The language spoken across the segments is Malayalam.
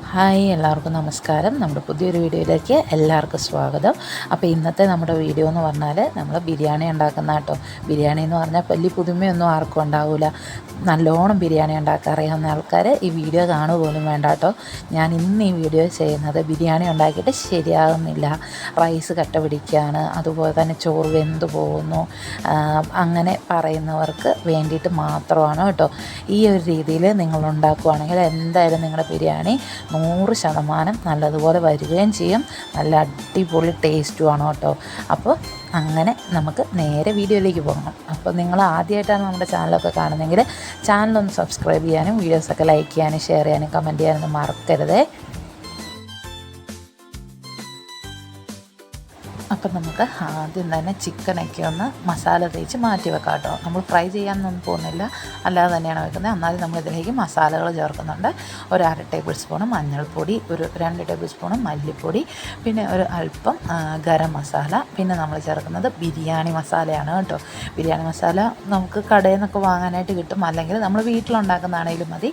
ഹായ്, എല്ലാവർക്കും നമസ്കാരം. നമ്മുടെ പുതിയൊരു വീഡിയോയിലേക്ക് എല്ലാവർക്കും സ്വാഗതം. അപ്പോൾ ഇന്നത്തെ നമ്മുടെ വീഡിയോ എന്ന് പറഞ്ഞാൽ നമ്മൾ ബിരിയാണി ഉണ്ടാക്കുന്ന കേട്ടോ. ബിരിയാണി എന്ന് പറഞ്ഞാൽ വലിയ പുതുമയൊന്നും ആർക്കും ഉണ്ടാവില്ല. നല്ലോണം ബിരിയാണി ഉണ്ടാക്കാൻ അറിയാവുന്ന ആൾക്കാർ ഈ വീഡിയോ കാണുക പോലും വേണ്ട കേട്ടോ. ഞാൻ ഇന്ന് ഈ വീഡിയോ ചെയ്യുന്നത് ബിരിയാണി ഉണ്ടാക്കിയിട്ട് ശരിയാകുന്നില്ല, റൈസ് കട്ട പിടിക്കുകയാണ്, അതുപോലെ തന്നെ ചോറ് വെന്ത് പോകുന്നു, അങ്ങനെ പറയുന്നവർക്ക് വേണ്ടിയിട്ട് മാത്രമാണ് കേട്ടോ. ഈ ഒരു രീതിയിൽ നിങ്ങൾ ഉണ്ടാക്കുകയാണെങ്കിൽ എന്തായാലും നിങ്ങളുടെ ബിരിയാണി 100% നല്ലതുപോലെ വരികയും ചെയ്യും. നല്ല അടിപൊളി ടേസ്റ്റുമാണ് കേട്ടോ. അപ്പോൾ അങ്ങനെ നമുക്ക് നേരെ വീഡിയോയിലേക്ക് പോകണം. അപ്പോൾ നിങ്ങൾ ആദ്യമായിട്ടാണ് നമ്മുടെ ചാനലൊക്കെ കാണുന്നതെങ്കിൽ ചാനലൊന്ന് സബ്സ്ക്രൈബ് ചെയ്യാനും വീഡിയോസൊക്കെ ലൈക്ക് ചെയ്യാനും ഷെയർ ചെയ്യാനും കമൻറ്റ് ചെയ്യാനൊന്നും മറക്കരുതേ. അപ്പം നമുക്ക് ആദ്യം തന്നെ ചിക്കനൊക്കെ ഒന്ന് മസാല തേച്ച് മാറ്റി വെക്കാം കേട്ടോ. നമ്മൾ ഫ്രൈ ചെയ്യാനൊന്നും പോകുന്നില്ല, അല്ലാതെ തന്നെയാണ് വെക്കുന്നത്. എന്നാലും നമ്മളിതിലേക്ക് മസാലകൾ ചേർക്കുന്നുണ്ട്. ഒരു 1/2 ടേബിൾ സ്പൂണ് മഞ്ഞൾപ്പൊടി, ഒരു 2 ടേബിൾ സ്പൂണ് മല്ലിപ്പൊടി, പിന്നെ ഒരു അല്പം ഗരം മസാല, പിന്നെ നമ്മൾ ചേർക്കുന്നത് ബിരിയാണി മസാലയാണ് കേട്ടോ. ബിരിയാണി മസാല നമുക്ക് കടയിൽ നിന്നൊക്കെ വാങ്ങാനായിട്ട് കിട്ടും, അല്ലെങ്കിൽ നമ്മൾ വീട്ടിലുണ്ടാക്കുന്നതാണെങ്കിലും മതി.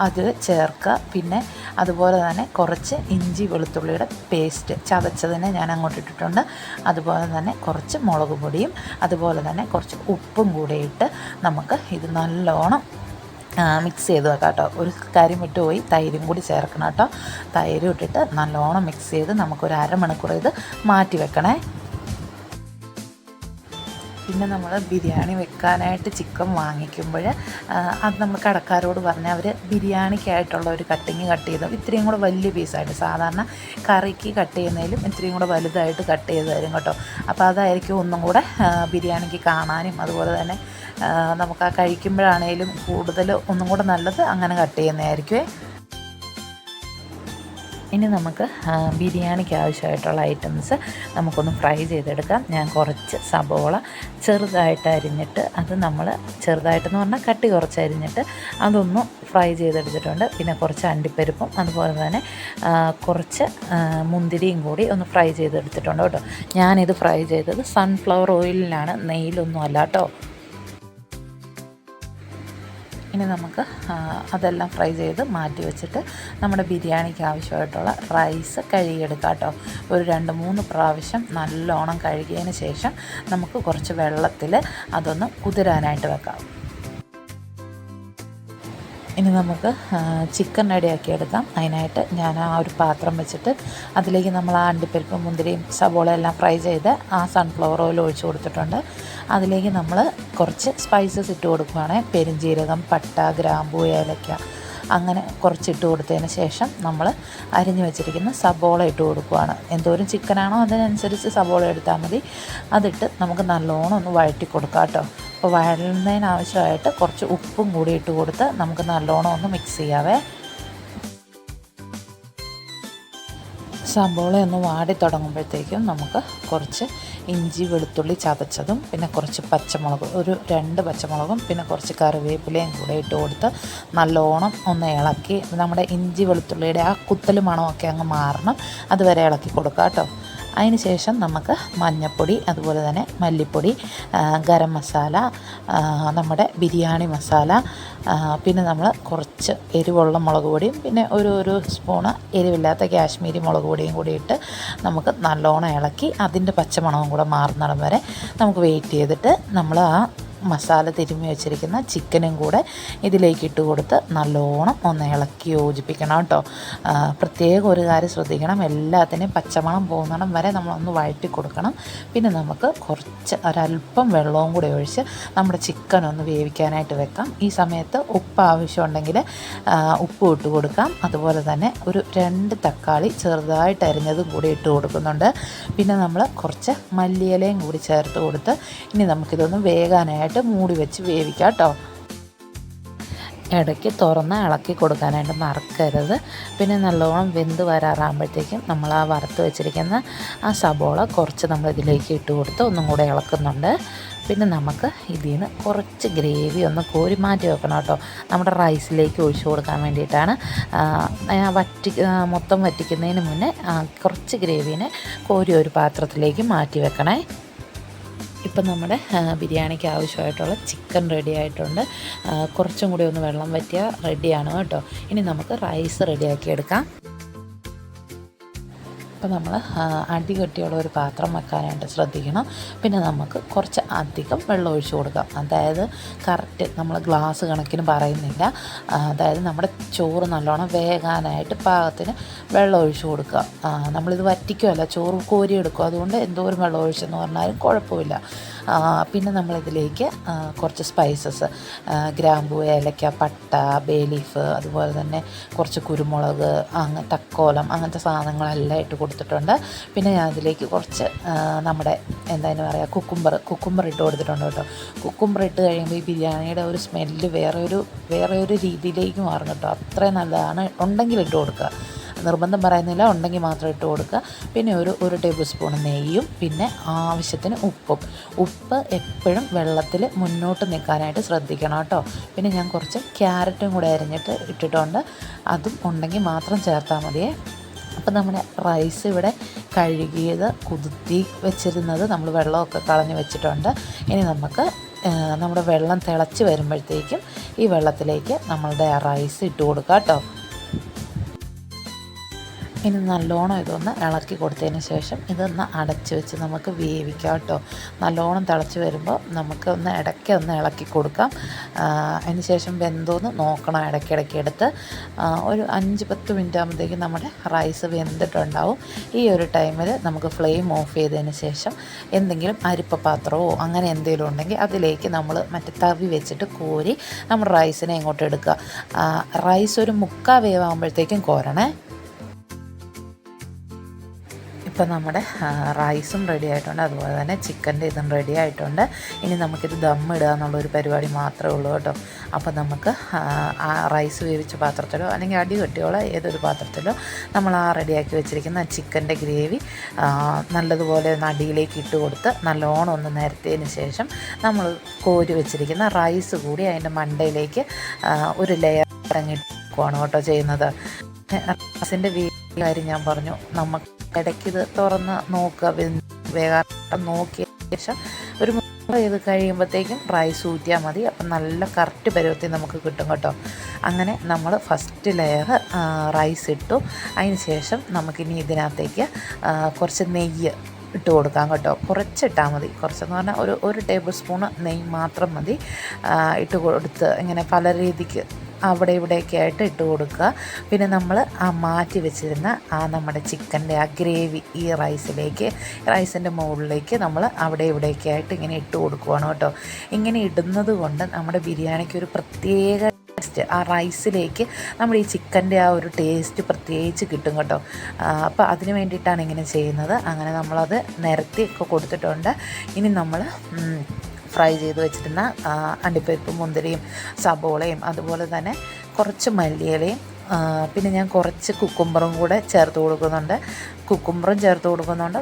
അത് ചേർക്കുക. പിന്നെ അതുപോലെ തന്നെ കുറച്ച് ഇഞ്ചി വെളുത്തുള്ളിയുടെ പേസ്റ്റ് ചതച്ചതിനെ ഞാൻ അങ്ങോട്ട് ഇട്ടിട്ടുണ്ട്. അതുപോലെ തന്നെ കുറച്ച് മുളക് പൊടിയും അതുപോലെ തന്നെ കുറച്ച് ഉപ്പും കൂടെ ഇട്ട് നമുക്ക് ഇത് നല്ലോണം മിക്സ് ചെയ്ത് വെക്കാം കേട്ടോ. ഒരു കാര്യം വിട്ടുപോയി, തൈരും കൂടി ചേർക്കണം കേട്ടോ. തൈരും ഇട്ടിട്ട് നല്ലോണം മിക്സ് ചെയ്ത് നമുക്കൊരു അരമണിക്കൂർ ഇത് മാറ്റി വെക്കണേ. പിന്നെ നമ്മൾ ബിരിയാണി വെക്കാനായിട്ട് ചിക്കൻ വാങ്ങിക്കുമ്പോൾ അത് നമ്മൾ കടക്കാരോട് പറഞ്ഞാൽ അവർ ബിരിയാണിക്കായിട്ടുള്ള ഒരു കട്ടിങ് കട്ട് ചെയ്ത് ഇത്രയും കൂടെ വലിയ പീസായിട്ട്, സാധാരണ കറിക്ക് കട്ട് ചെയ്യുന്നതിലും ഇത്രയും കൂടെ വലുതായിട്ട് കട്ട് ചെയ്ത് തരും കേട്ടോ. അപ്പോൾ അതായിരിക്കും ഒന്നും കൂടെ ബിരിയാണിക്ക് കാണാനും അതുപോലെ തന്നെ നമുക്ക് ആ കഴിക്കുമ്പോഴാണേലും കൂടുതൽ ഒന്നും കൂടെ നല്ലത് അങ്ങനെ കട്ട് ചെയ്യുന്നതായിരിക്കുമേ. ഇനി നമുക്ക് ബിരിയാണിക്ക് ആവശ്യമായിട്ടുള്ള ഐറ്റംസ് നമുക്കൊന്ന് ഫ്രൈ ചെയ്തെടുക്കാം. ഞാൻ കുറച്ച് സബോള ചെറുതായിട്ട് അരിഞ്ഞിട്ട്, അത് നമ്മൾ ചെറുതായിട്ടെന്ന് പറഞ്ഞാൽ കട്ടി കുറച്ച് അരിഞ്ഞിട്ട് അതൊന്ന് ഫ്രൈ ചെയ്തെടുത്തിട്ടുണ്ട്. പിന്നെ കുറച്ച് അണ്ടിപ്പരിപ്പും അതുപോലെ തന്നെ കുറച്ച് മുന്തിരിയും കൂടി ഒന്ന് ഫ്രൈ ചെയ്തെടുത്തിട്ടുണ്ട് കേട്ടോ. ഞാനിത് ഫ്രൈ ചെയ്തത് സൺഫ്ലവർ ഓയിലിലാണ്, നെയ്യിലൊന്നും അല്ല കേട്ടോ. ഇനി നമുക്ക് അതെല്ലാം ഫ്രൈ ചെയ്ത് മാറ്റി വെച്ചിട്ട് നമ്മുടെ ബിരിയാണിക്ക് ആവശ്യമായിട്ടുള്ള റൈസ് കഴുകിയെടുക്കാം കേട്ടോ. ഒരു 2-3 പ്രാവശ്യം നല്ലോണം കഴുകിയതിന് ശേഷം നമുക്ക് കുറച്ച് വെള്ളത്തിൽ അതൊന്ന് കുതിരാനായിട്ട് വെക്കാം. ഇനി നമുക്ക് ചിക്കൻ റെഡിയാക്കി എടുക്കാം. അതിനായിട്ട് ഞാൻ ആ ഒരു പാത്രം വെച്ചിട്ട് അതിലേക്ക് നമ്മൾ ആ അണ്ടിപ്പരിപ്പും മുന്തിരിയും സവോള എല്ലാം ഫ്രൈ ചെയ്ത് ആ സൺഫ്ലവർ ഓയിൽ ഒഴിച്ച് കൊടുത്തിട്ടുണ്ട്. അതിലേക്ക് നമ്മൾ കുറച്ച് സ്പൈസസ് ഇട്ട് കൊടുക്കുകയാണ്. പെരുംജീരകം, പട്ട, ഗ്രാമ്പൂ, ഏലക്ക, അങ്ങനെ കുറച്ചിട്ട് കൊടുത്തതിന് ശേഷം നമ്മൾ അരിഞ്ഞു വെച്ചിരിക്കുന്ന സബോള ഇട്ട് കൊടുക്കുകയാണ്. എന്തോരം ചിക്കനാണോ അതിനനുസരിച്ച് സബോള എടുത്താൽ മതി. അതിട്ട് നമുക്ക് നല്ലോണം ഒന്ന് വഴറ്റി കൊടുക്കാം കേട്ടോ. അപ്പോൾ വഴലുന്നതിനാവശ്യമായിട്ട് കുറച്ച് ഉപ്പും കൂടി ഇട്ട് കൊടുത്ത് നമുക്ക് നല്ലോണം ഒന്ന് മിക്സ് ചെയ്യാവേ. സബോള ഒന്ന് വാടി തുടങ്ങുമ്പോഴത്തേക്കും നമുക്ക് കുറച്ച് ഇഞ്ചി വെളുത്തുള്ളി ചതച്ചതും പിന്നെ കുറച്ച് പച്ചമുളക്, ഒരു 2 പച്ചമുളകും പിന്നെ കുറച്ച് കറിവേപ്പിലയും കൂടെ ഇട്ട് കൊടുത്ത് നല്ലോണം ഒന്ന് ഇളക്കി, നമ്മുടെ ഇഞ്ചി വെളുത്തുള്ളിയുടെ ആ കുത്തൽ മണമൊക്കെ അങ്ങ് മാറണം, അതുവരെ ഇളക്കി കൊടുക്കുക കേട്ടോ. അതിന് ശേഷം നമുക്ക് മഞ്ഞൾപ്പൊടി, അതുപോലെ തന്നെ മല്ലിപ്പൊടി, ഗരം മസാല, നമ്മുടെ ബിരിയാണി മസാല, പിന്നെ നമ്മൾ കുറച്ച് എരിവുള്ള മുളക് പൊടിയും പിന്നെ ഒരു സ്പൂണ് എരിവില്ലാത്ത കാശ്മീരി മുളക് പൊടിയും കൂടി ഇട്ട് നമുക്ക് നല്ലോണം ഇളക്കി അതിൻ്റെ പച്ചമണവും കൂടെ മാറുന്നിടം വരെ നമുക്ക് വെയിറ്റ് ചെയ്തിട്ട് നമ്മൾ ആ മസാല തിരുമ്മി വെച്ചിരിക്കുന്ന ചിക്കനും കൂടെ ഇതിലേക്ക് ഇട്ട് കൊടുത്ത് നല്ലോണം ഒന്ന് ഇളക്കി യോജിപ്പിക്കണം കേട്ടോ. പ്രത്യേകം ഒരു കാര്യം ശ്രദ്ധിക്കണം, എല്ലാത്തിനെയും പച്ചമണം പോകുന്നിടം വരെ നമ്മളൊന്ന് വഴറ്റി കൊടുക്കണം. പിന്നെ നമുക്ക് ഒരല്പം വെള്ളവും കൂടി ഒഴിച്ച് നമ്മുടെ ചിക്കൻ ഒന്ന് വേവിക്കാനായിട്ട് വെക്കാം. ഈ സമയത്ത് ഉപ്പ് ആവശ്യമുണ്ടെങ്കിൽ ഉപ്പ് ഇട്ട് കൊടുക്കാം. അതുപോലെ തന്നെ ഒരു 2 തക്കാളി ചെറുതായിട്ട് അരിഞ്ഞതും കൂടി ഇട്ട് കൊടുക്കുന്നുണ്ട്. പിന്നെ നമ്മൾ കുറച്ച് മല്ലിയിലയും കൂടി ചേർത്ത് കൊടുത്ത് ഇനി നമുക്കിതൊന്ന് വേകാനായിട്ട് മൂടി വെച്ച് വേവിക്കാം കേട്ടോ. ഇടയ്ക്ക് തുറന്ന് ഇളക്കി കൊടുക്കാനായിട്ട് മറക്കരുത്. പിന്നെ നല്ലോണം വെന്ത് വരാറാകുമ്പോഴത്തേക്കും നമ്മൾ ആ വറുത്ത് വെച്ചിരിക്കുന്ന ആ സബോള കുറച്ച് നമ്മൾ ഇതിലേക്ക് ഇട്ട് കൊടുത്ത് ഒന്നും കൂടെ ഇളക്കുന്നുണ്ട്. പിന്നെ നമുക്ക് ഇതിൽ നിന്ന് കുറച്ച് ഗ്രേവി ഒന്ന് കോരി മാറ്റി വെക്കണം കേട്ടോ. നമ്മുടെ റൈസിലേക്ക് ഒഴിച്ചു കൊടുക്കാൻ വേണ്ടിയിട്ടാണ്. മൊത്തം വറ്റിക്കുന്നതിന് മുന്നേ കുറച്ച് ഗ്രേവീനെ കോരി ഒരു പാത്രത്തിലേക്ക് മാറ്റി വെക്കണേ. ഇപ്പം നമ്മുടെ ബിരിയാണിക്ക് ആവശ്യമായിട്ടുള്ള ചിക്കൻ റെഡി ആയിട്ടുണ്ട്. കുറച്ചും കൂടി ഒന്ന് വെള്ളം വറ്റിയാൽ റെഡിയാണ് കേട്ടോ. ഇനി നമുക്ക് റൈസ് റെഡിയാക്കി എടുക്കാം. അപ്പോൾ നമ്മൾ അടികട്ടിയുള്ള ഒരു പാത്രം വെക്കാനായിട്ട് ശ്രദ്ധിക്കണം. പിന്നെ നമുക്ക് കുറച്ച് അധികം വെള്ളം ഒഴിച്ച് കൊടുക്കാം. അതായത് കറക്റ്റ് നമ്മൾ ഗ്ലാസ് കണക്കിന് പറയുന്നില്ല. അതായത് നമ്മുടെ ചോറ് നല്ലോണം വേകാനായിട്ട് പാകത്തിന് വെള്ളം ഒഴിച്ച് കൊടുക്കുക. നമ്മളിത് വറ്റിക്കുമല്ല, ചോറ് കോരിയെടുക്കും. അതുകൊണ്ട് എന്തോരം വെള്ളം ഒഴിച്ചെന്ന് പറഞ്ഞാലും കുഴപ്പമില്ല. പിന്നെ നമ്മളിതിലേക്ക് കുറച്ച് സ്പൈസസ്, ഗ്രാമ്പൂ, ഏലക്ക, പട്ട, ബേ ലീഫ്, അതുപോലെ തന്നെ കുറച്ച് കുരുമുളക്, തക്കോലം, അങ്ങനത്തെ സാധനങ്ങളെല്ലാം ഇട്ട് കൊടുത്തിട്ടുണ്ട്. പിന്നെ ഞാൻ അതിലേക്ക് കുറച്ച് നമ്മുടെ എന്തായാലും പറയുക കുക്കുംബർ ഇട്ട് കൊടുത്തിട്ടുണ്ട് കേട്ടോ. കുക്കുംബർ ഇട്ട് കഴിയുമ്പോൾ ഈ ബിരിയാണിയുടെ ഒരു സ്മെല്ല് വേറെ ഒരു രീതിയിലേക്ക് മാറും കേട്ടോ. അത്രയും നല്ലതാണ്. ഉണ്ടെങ്കിൽ ഇട്ട് കൊടുക്കുക, നിർബന്ധം പറയുന്നില്ല, ഉണ്ടെങ്കിൽ മാത്രം ഇട്ട് കൊടുക്കുക. പിന്നെ ഒരു ടേബിൾ സ്പൂൺ നെയ്യും, പിന്നെ ആവശ്യത്തിന് ഉപ്പ് എപ്പോഴും വെള്ളത്തിൽ മുന്നോട്ട് നിൽക്കാനായിട്ട് ശ്രദ്ധിക്കണം കേട്ടോ. പിന്നെ ഞാൻ കുറച്ച് ക്യാരറ്റും കൂടെ അരിഞ്ഞിട്ട് ഇട്ടിട്ടുണ്ട്. അതും ഉണ്ടെങ്കിൽ മാത്രം ചേർത്താൽ മതിയേ. അപ്പം നമ്മുടെ റൈസ് ഇവിടെ കഴുകിയത് കുതിർത്തി വെച്ചിരുന്നത് നമ്മൾ വെള്ളമൊക്കെ കളഞ്ഞ് വെച്ചിട്ടുണ്ട്. ഇനി നമുക്ക് നമ്മുടെ വെള്ളം തിളച്ച് വരുമ്പോഴത്തേക്കും ഈ വെള്ളത്തിലേക്ക് നമ്മളുടെ റൈസ് ഇട്ട് കൊടുക്കാം കേട്ടോ. ഇനി നല്ലോണം ഇതൊന്ന് ഇളക്കി കൊടുത്തതിന് ശേഷം ഇതൊന്ന് അടച്ച് വെച്ച് നമുക്ക് വേവിക്കാം കേട്ടോ. നല്ലോണം തിളച്ച് വരുമ്പോൾ നമുക്ക് ഇടയ്ക്ക് ഇളക്കി കൊടുക്കാം. അതിന് ശേഷം വെന്തോന്ന് നോക്കണം ഇടയ്ക്കിടയ്ക്ക് എടുത്ത്. ഒരു 5-10 മിനിറ്റ് ആകുമ്പോഴത്തേക്കും നമ്മുടെ റൈസ് വെന്തിട്ടുണ്ടാവും. ഈ ഒരു ടൈമിൽ നമുക്ക് ഫ്ലെയിം ഓഫ് ചെയ്തതിന് ശേഷം എന്തെങ്കിലും അരിപ്പ പാത്രമോ അങ്ങനെ എന്തെങ്കിലും ഉണ്ടെങ്കിൽ അതിലേക്ക് നമ്മൾ മറ്റേ തവി വെച്ചിട്ട് കോരി നമ്മൾ റൈസിനെ ഇങ്ങോട്ട് എടുക്കുക. റൈസ് ഒരു 3/4 വേവാകുമ്പോഴത്തേക്കും കോരണേ. ഇപ്പം നമ്മുടെ റൈസും റെഡി ആയിട്ടുണ്ട്, അതുപോലെ തന്നെ ചിക്കൻ്റെ ഇതും റെഡി ആയിട്ടുണ്ട്. ഇനി നമുക്കിത് ദമ്മിടുക എന്നുള്ളൊരു പരിപാടി മാത്രമേ ഉള്ളൂ കേട്ടോ. അപ്പം നമുക്ക് ആ റൈസ് വേവിച്ച പാത്രത്തിലോ അല്ലെങ്കിൽ അടി കെട്ടിയോളോ ഏതൊരു പാത്രത്തിലോ നമ്മൾ ആ റെഡിയാക്കി വെച്ചിരിക്കുന്ന ചിക്കൻ്റെ ഗ്രേവി നല്ലതുപോലെ അടിയിലേക്ക് ഇട്ട് കൊടുത്ത് നല്ലോണം ഒന്ന് നിരത്തിയതിന് ശേഷം നമ്മൾ കോരി വെച്ചിരിക്കുന്ന റൈസ് കൂടി അതിൻ്റെ മണ്ടയിലേക്ക് ഒരു ലെയർ ഇറങ്ങിയിട്ടാണ് കേട്ടോ ചെയ്യുന്നത്. റൈസിൻ്റെ കാര്യം ഞാൻ പറഞ്ഞു, നമുക്ക് ഇടയ്ക്ക് ഇത് തുറന്ന് നോക്കുക, വേഗം നോക്കിയ ശേഷം ഒരു ഇത് കഴിയുമ്പോഴത്തേക്കും റൈസ് ഊറ്റിയാൽ മതി. അപ്പം നല്ല കറക്റ്റ് പരുവത്തിൽ നമുക്ക് കിട്ടും കേട്ടോ. അങ്ങനെ നമ്മൾ ഫസ്റ്റ് ലെയർ റൈസ് ഇട്ടു. അതിന് ശേഷം നമുക്കിനി ഇതിനകത്തേക്ക് കുറച്ച് നെയ്യ് ഇട്ട് കൊടുക്കാം കേട്ടോ. കുറച്ചിട്ടാൽ മതി, കുറച്ചെന്ന് പറഞ്ഞാൽ ഒരു ടേബിൾ സ്പൂണ് നെയ്യ് മാത്രം മതി. ഇട്ട് കൊടുത്ത് ഇങ്ങനെ പല രീതിക്ക് അവിടെ ഇവിടെയൊക്കെ ആയിട്ട് ഇട്ട് കൊടുക്കുക. പിന്നെ നമ്മൾ മാറ്റി വെച്ചിരുന്ന നമ്മുടെ ചിക്കൻ്റെ ഗ്രേവി ഈ റൈസിൻ്റെ മുകളിലേക്ക് നമ്മൾ അവിടെ ഇവിടെയൊക്കെ ആയിട്ട് ഇങ്ങനെ ഇട്ട് കൊടുക്കുകയാണ് കേട്ടോ. ഇങ്ങനെ ഇടുന്നത് കൊണ്ട് നമ്മുടെ ബിരിയാണിക്ക് ഒരു പ്രത്യേക ടേസ്റ്റ്, ആ റൈസിലേക്ക് നമ്മുടെ ഈ ചിക്കൻ്റെ ഒരു ടേസ്റ്റ് പ്രത്യേകിച്ച് കിട്ടും കേട്ടോ. അപ്പോൾ അതിന് വേണ്ടിയിട്ടാണ് ഇങ്ങനെ ചെയ്യുന്നത്. അങ്ങനെ നമ്മളത് നിരത്തി ഒക്കെ കൊടുത്തിട്ടുണ്ട്. ഇനി നമ്മൾ ഫ്രൈ ചെയ്ത് വെച്ചിരുന്ന അണ്ടിപ്പരിപ്പും മുന്തിരിയും സബോളയും അതുപോലെ തന്നെ കുറച്ച് മല്ലിയിലയും പിന്നെ ഞാൻ കുറച്ച് കുക്കുംബറും കൂടെ ചേർത്ത് കൊടുക്കുന്നുണ്ട്.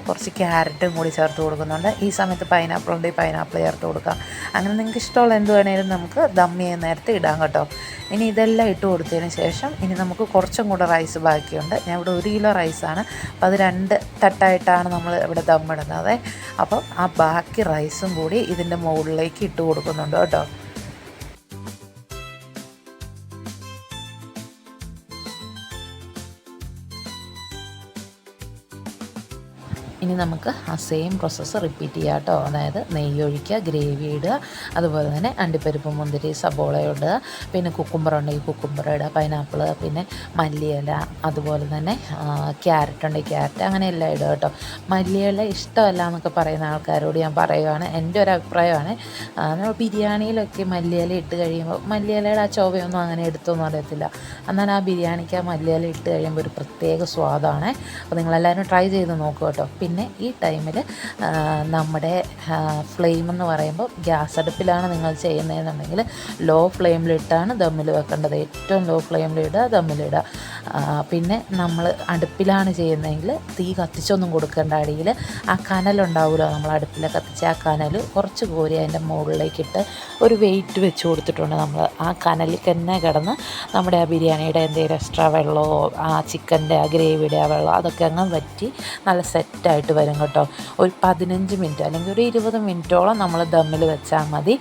കുറച്ച് ക്യാരറ്റും കൂടി ചേർത്ത് കൊടുക്കുന്നുണ്ട്. ഈ സമയത്ത് പൈനാപ്പിൾ ഉണ്ടെങ്കിൽ പൈനാപ്പിൾ ചേർത്ത് കൊടുക്കാം. അങ്ങനെ നിങ്ങൾക്ക് ഇഷ്ടമുള്ള എന്ത് വേണേലും നമുക്ക് ദം ചെയ്യാൻ നേരത്തെ ഇടാം കേട്ടോ. ഇനി ഇതെല്ലാം ഇട്ട് കൊടുത്തതിന് ശേഷം ഇനി നമുക്ക് കുറച്ചും കൂടെ റൈസ് ബാക്കിയുണ്ട്. ഞാൻ ഇവിടെ 1 കിലോ റൈസാണ്, അപ്പോൾ അത് 2 തട്ടായിട്ടാണ് നമ്മൾ ഇവിടെ ദമ്മിടുന്നത്. അപ്പം ആ ബാക്കി റൈസും കൂടി ഇതിൻ്റെ മുകളിലേക്ക് ഇട്ട് കൊടുക്കുന്നുണ്ട് കേട്ടോ. ഇനി നമുക്ക് ആ സെയിം പ്രോസസ്സ് റിപ്പീറ്റ് ചെയ്യാം കേട്ടോ. അതായത് നെയ്യ് ഒഴിക്കുക, ഗ്രേവി ഇടുക, അതുപോലെ തന്നെ അണ്ടിപ്പരിപ്പ്, മുന്തിരി, സബോള ഇടുക, പിന്നെ കുക്കുംബർ ഉണ്ടെങ്കിൽ കുക്കുംബർ ഇടുക, പൈനാപ്പിൾ, പിന്നെ മല്ലിയില, അതുപോലെ തന്നെ ക്യാരറ്റ് ഉണ്ടെങ്കിൽ ക്യാരറ്റ്, അങ്ങനെ എല്ലാം ഇടുക കേട്ടോ. മല്ലിയില ഇഷ്ടമല്ല എന്നൊക്കെ പറയുന്ന ആൾക്കാരോട് ഞാൻ പറയുകയാണ്, എൻ്റെ ഒരു അഭിപ്രായമാണ്. നമ്മൾ ബിരിയാണിയിലൊക്കെ മല്ലിയില ഇട്ട് കഴിയുമ്പോൾ മല്ലിയിലയുടെ ആ ചൊവയൊന്നും അങ്ങനെ എടുത്തൊന്നും അറിയത്തില്ല. എന്നാൽ ആ ബിരിയാണിക്ക് ആ മല്ലിയില ഇട്ട് കഴിയുമ്പോൾ ഒരു പ്രത്യേക സ്വാദാണ്. അപ്പോൾ നിങ്ങളെല്ലാവരും ട്രൈ ചെയ്ത് നോക്കുക കേട്ടോ. പിന്നെ ഈ ടൈമിൽ നമ്മുടെ ഫ്ലെയിം എന്ന് പറയുമ്പോൾ ഗ്യാസ് അടുപ്പിലാണ് നിങ്ങൾ ചെയ്യുന്നതെന്നുണ്ടെങ്കിൽ ലോ ഫ്ലെയിമിലിട്ടാണ് ദമ്മിൽ വെക്കേണ്ടത്. ഏറ്റവും ലോ ഫ്ലെയിമിലിടുക, ദമ്മിലിടുക. പിന്നെ നമ്മൾ അടുപ്പിലാണ് ചെയ്യുന്നതെങ്കിൽ തീ കത്തിച്ചൊന്നും കൊടുക്കേണ്ട. അടിയിൽ ആ കനലുണ്ടാവുമല്ലോ, നമ്മൾ അടുപ്പിൽ കത്തിച്ച ആ കനൽ കുറച്ച് കോരി അതിൻ്റെ മുകളിലേക്കിട്ട് ഒരു വെയിറ്റ് വെച്ച് കൊടുത്തിട്ടുണ്ട്. നമ്മൾ ആ കനലിൽ തന്നെ കിടന്ന് നമ്മുടെ ആ ബിരിയാണിയുടെ എന്തെങ്കിലും എക്സ്ട്രാ വെള്ളമോ ആ ചിക്കൻ്റെ ആ ഗ്രേവിയുടെ ആ വെള്ളം അതൊക്കെ അങ്ങ് വറ്റി നല്ല സെറ്റായിട്ട് വരും കേട്ടോ. ഒരു 15 മിനിറ്റ് അല്ലെങ്കിൽ ഒരു 20 മിനിറ്റോളം നമ്മൾ ദമ്മിൽ വെച്ചാൽ മതി.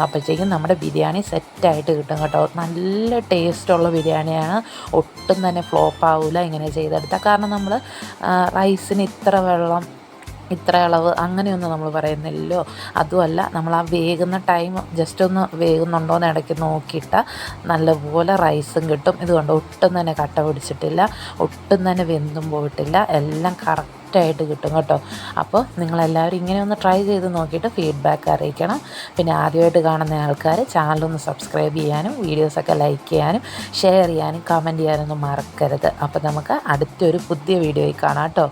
അപ്പോഴത്തേക്കും നമ്മുടെ ബിരിയാണി സെറ്റായിട്ട് കിട്ടും കേട്ടോ. നല്ല ടേസ്റ്റുള്ള ബിരിയാണിയാണ്, ഒട്ടും തന്നെ ഫ്ലോപ്പ് ആവില്ല ഇങ്ങനെ ചെയ്തെടുത്താൽ. കാരണം നമ്മൾ റൈസിന് ഇത്ര വെള്ളം ഇത്ര അളവ് അങ്ങനെയൊന്നും നമ്മൾ പറയുന്നില്ലല്ലോ. അതുമല്ല, നമ്മൾ ആ വേകുന്ന ടൈം ജസ്റ്റ് ഒന്ന് വേകുന്നുണ്ടോ എന്ന് ഇടയ്ക്ക് നോക്കിയിട്ടാൽ നല്ലപോലെ റൈസും കിട്ടും. ഇതുകൊണ്ട് ഒട്ടും തന്നെ കട്ട പിടിച്ചിട്ടില്ല, ഒട്ടും തന്നെ വെന്തും പോയിട്ടില്ല, എല്ലാം കറക്റ്റായിട്ട് കിട്ടും കേട്ടോ. അപ്പോൾ നിങ്ങളെല്ലാവരും ഇങ്ങനെ ഒന്ന് ട്രൈ ചെയ്ത് നോക്കിയിട്ട് ഫീഡ്ബാക്ക് അറിയിക്കണം. പിന്നെ ആദ്യമായിട്ട് കാണുന്ന ആൾക്കാർ ചാനലൊന്ന് സബ്സ്ക്രൈബ് ചെയ്യാനും വീഡിയോസൊക്കെ ലൈക്ക് ചെയ്യാനും ഷെയർ ചെയ്യാനും കമൻറ്റ് ചെയ്യാനൊന്നും മറക്കരുത്. അപ്പോൾ നമുക്ക് അടുത്തൊരു പുതിയ വീഡിയോയിൽ കാണാം കേട്ടോ.